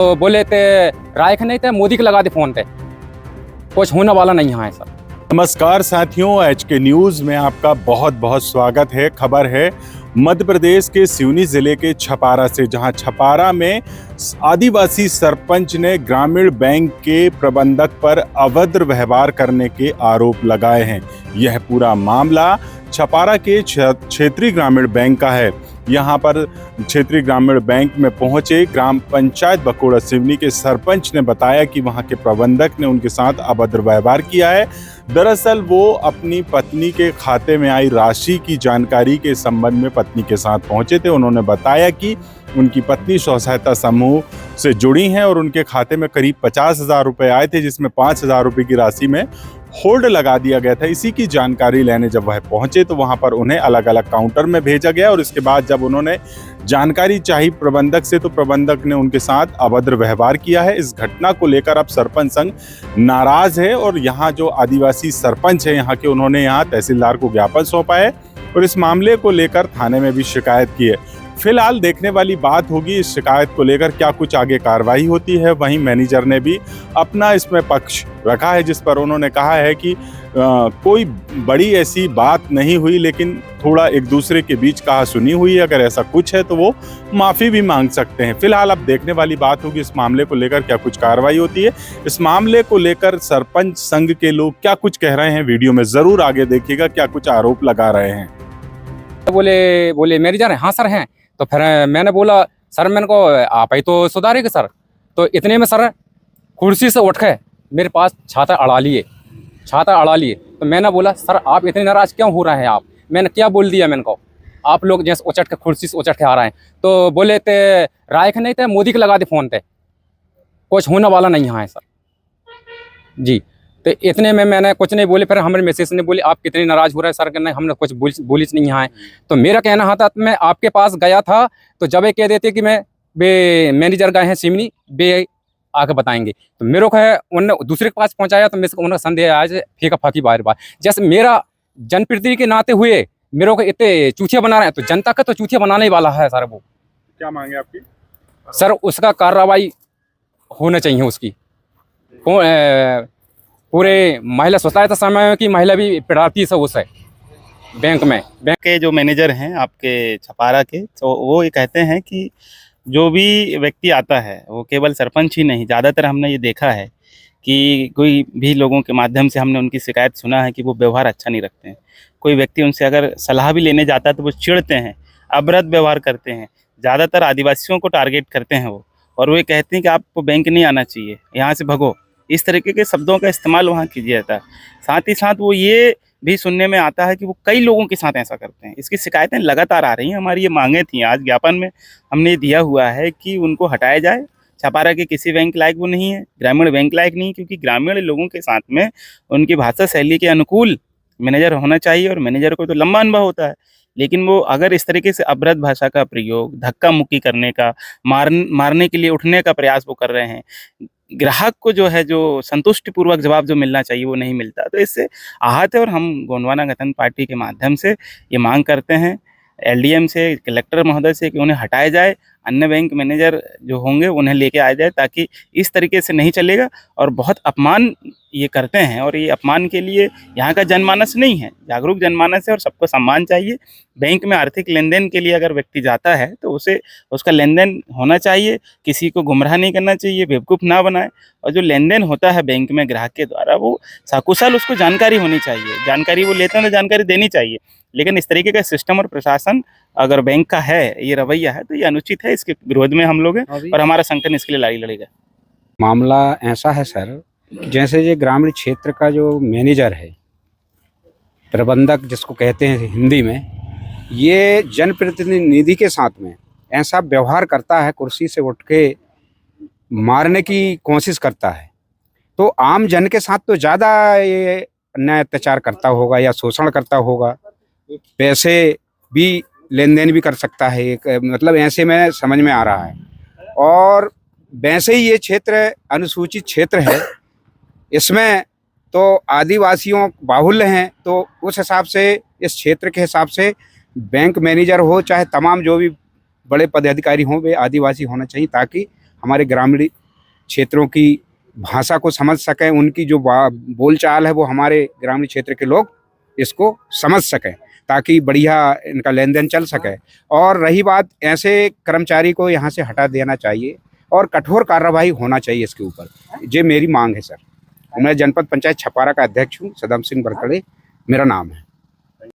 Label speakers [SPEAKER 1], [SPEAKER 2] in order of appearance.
[SPEAKER 1] तो बोले थे राय नहीं थे मोदी के लगा दे फोन पे, कुछ होने वाला नहीं है सर।
[SPEAKER 2] नमस्कार साथियों, एचके न्यूज में आपका बहुत बहुत स्वागत है। खबर है मध्य प्रदेश के सिवनी जिले के छपारा से, जहां छपारा में आदिवासी सरपंच ने ग्रामीण बैंक के प्रबंधक पर अभद्र व्यवहार करने के आरोप लगाए हैं। यह पूरा मामला छपारा के क्षेत्रीय ग्रामीण बैंक का है। यहाँ पर क्षेत्रीय ग्रामीण बैंक में पहुंचे ग्राम पंचायत बकोड़ा सिवनी के सरपंच ने बताया कि वहां के प्रबंधक ने उनके साथ अभद्र व्यवहार किया है। दरअसल वो अपनी पत्नी के खाते में आई राशि की जानकारी के संबंध में पत्नी के साथ पहुंचे थे। उन्होंने बताया कि उनकी पत्नी स्व सहायता समूह से जुड़ी हैं और उनके खाते में करीब 50,000 रुपये आए थे, जिसमें 5,000 रुपये की राशि में होल्ड लगा दिया गया था। इसी की जानकारी लेने जब वह पहुंचे तो वहां पर उन्हें अलग अलग काउंटर में भेजा गया और इसके बाद जब उन्होंने जानकारी चाही प्रबंधक से तो प्रबंधक ने उनके साथ अभद्र व्यवहार किया है। इस घटना को लेकर अब सरपंच संघ नाराज है और यहाँ जो आदिवासी सरपंच है यहाँ के, उन्होंने यहाँ तहसीलदार को ज्ञापन सौंपा है और इस मामले को लेकर थाने में भी शिकायत की है। फिलहाल देखने वाली बात होगी इस शिकायत को लेकर क्या कुछ आगे कार्रवाई होती है। वहीं मैनेजर ने भी अपना इसमें पक्ष रखा है, जिस पर उन्होंने कहा है कि कोई बड़ी ऐसी बात नहीं हुई, लेकिन थोड़ा एक दूसरे के बीच कहा सुनी हुई है। अगर ऐसा कुछ है तो वो माफ़ी भी मांग सकते हैं। फिलहाल अब देखने वाली बात होगी इस मामले को लेकर क्या कुछ कार्रवाई होती है। इस मामले को लेकर सरपंच संघ के लोग क्या कुछ कह रहे हैं, वीडियो में ज़रूर आगे देखिएगा क्या कुछ आरोप लगा रहे हैं।
[SPEAKER 1] बोले मैनेजर हैं? हाँ सर हैं। तो फिर मैंने बोला सर मैंने को आप ही तो सुधारेंगे सर। तो इतने में सर कुर्सी से उठ के मेरे पास छाता अड़ा लिए। तो मैंने बोला सर आप इतने नाराज़ क्यों हो रहे हैं आप? मैंने क्या बोल दिया? मैंने को आप लोग जैसे उचट के कुर्सी से उचट के आ रहे हैं। तो बोले थे राय नहीं थे मोदी के लगा दे फोन पे, कुछ होने वाला नहीं है सर जी। तो इतने में मैंने कुछ नहीं बोले। फिर हमारे मैसेज ने बोले आप कितने नाराज़ हो रहे हैं सर? नहीं हमने कुछ बोली नहीं है। तो मेरा कहना था मैं आपके पास गया था तो जब ये कह देते कि मैं मैनेजर गए हैं सिवनी बे आके बताएंगे, तो मेरे को है उन्होंने दूसरे के पास पहुंचाया। तो मेरे को उनका संदेह आया फीका फाकी बार जैसे मेरा जनप्रतिनिधि के नाते हुए मेरे को इतने चूतिया बना रहे हैं, तो जनता का तो चूतिया बनाने ही वाला है सर। वो
[SPEAKER 2] क्या मांगे आपकी?
[SPEAKER 1] सर उसका कार्रवाई होना चाहिए उसकी। पूरे महिला स्वतंत्रता समय की महिला भी प्रार्थी से उस है बैंक
[SPEAKER 3] के जो मैनेजर हैं आपके छपारा के, तो वो ये कहते हैं कि जो भी व्यक्ति आता है वो केवल सरपंच ही नहीं, ज़्यादातर हमने ये देखा है कि कोई भी लोगों के माध्यम से हमने उनकी शिकायत सुना है कि वो व्यवहार अच्छा नहीं रखते हैं। कोई व्यक्ति उनसे अगर सलाह भी लेने जाता है तो वो चिढ़ते हैं, अभद्र व्यवहार करते हैं। ज़्यादातर आदिवासियों को टारगेट करते हैं वो, और वो ये कहते हैं कि आपको बैंक नहीं आना चाहिए, यहाँ से भगो। इस तरीके के शब्दों का इस्तेमाल वहाँ किया जाता है। साथ ही साथ वो ये भी सुनने में आता है कि वो कई लोगों के साथ ऐसा करते हैं। इसकी शिकायतें लगातार आ रही हैं। हमारी ये मांगें थी, आज ज्ञापन में हमने दिया हुआ है कि उनको हटाया जाए। छपारा के किसी बैंक लायक वो नहीं है, ग्रामीण बैंक लायक नहीं, क्योंकि ग्रामीण लोगों के साथ में उनकी भाषा शैली के अनुकूल मैनेजर होना चाहिए। और मैनेजर को तो लंबा अनुभव होता है, लेकिन वो अगर इस तरीके से अभद्र भाषा का प्रयोग, धक्का मुक्की करने का, मारने के लिए उठने का प्रयास वो कर रहे हैं, ग्राहक को जो है जो संतुष्टिपूर्वक जवाब जो मिलना चाहिए वो नहीं मिलता, तो इससे आहत है। और हम गोंडवाना गठन पार्टी के माध्यम से ये मांग करते हैं एलडीएम से, कलेक्टर महोदय से कि उन्हें हटाया जाए। अन्य बैंक मैनेजर जो होंगे उन्हें लेके आया जाए, ताकि इस तरीके से नहीं चलेगा। और बहुत अपमान ये करते हैं, और ये अपमान के लिए यहाँ का जनमानस नहीं है, जागरूक जनमानस है और सबको सम्मान चाहिए। बैंक में आर्थिक लेन देन के लिए अगर व्यक्ति जाता है तो उसे उसका लेन देन होना चाहिए, किसी को गुमराह नहीं करना चाहिए, बेवकूफ़ ना बनाए। और जो लेन देन होता है बैंक में ग्राहक के द्वारा, वो सकुशल उसको जानकारी होनी चाहिए। जानकारी वो लेते हैं तो जानकारी देनी चाहिए, लेकिन इस तरीके का सिस्टम और प्रशासन अगर बैंक का है, ये रवैया है, तो ये अनुचित है। इसके विरोध में हम लोग हैं और हमारा संगठन इसके लिए लड़ाई लड़ेगा।
[SPEAKER 4] मामला ऐसा है सर, जैसे ये ग्रामीण क्षेत्र का जो मैनेजर है, प्रबंधक जिसको कहते हैं हिंदी में, ये जनप्रतिनिधि के साथ में ऐसा व्यवहार करता है, कुर्सी से उठ के मारने की कोशिश करता है। तो आम जन के साथ तो ज़्यादा ये अन्याय अत्याचार करता होगा या शोषण करता होगा, पैसे भी लेन देन भी कर सकता है, एक मतलब ऐसे में समझ में आ रहा है। और वैसे ही ये क्षेत्र अनुसूचित क्षेत्र है, इसमें तो आदिवासियों बाहुल्य हैं, तो उस हिसाब से इस क्षेत्र के हिसाब से बैंक मैनेजर हो चाहे तमाम जो भी बड़े पदाधिकारी हों वे आदिवासी होना चाहिए, ताकि हमारे ग्रामीण क्षेत्रों की भाषा को समझ सकें, उनकी जो बोलचाल है वो हमारे ग्रामीण क्षेत्र के लोग इसको समझ सकें, ताकि बढ़िया इनका लेन देन चल सके। और रही बात, ऐसे कर्मचारी को यहाँ से हटा देना चाहिए और कठोर कार्रवाई होना चाहिए इसके ऊपर, ये मेरी मांग है सर। मैं जनपद पंचायत छपारा का अध्यक्ष हूँ, सदम सिंह बरकड़े मेरा नाम है।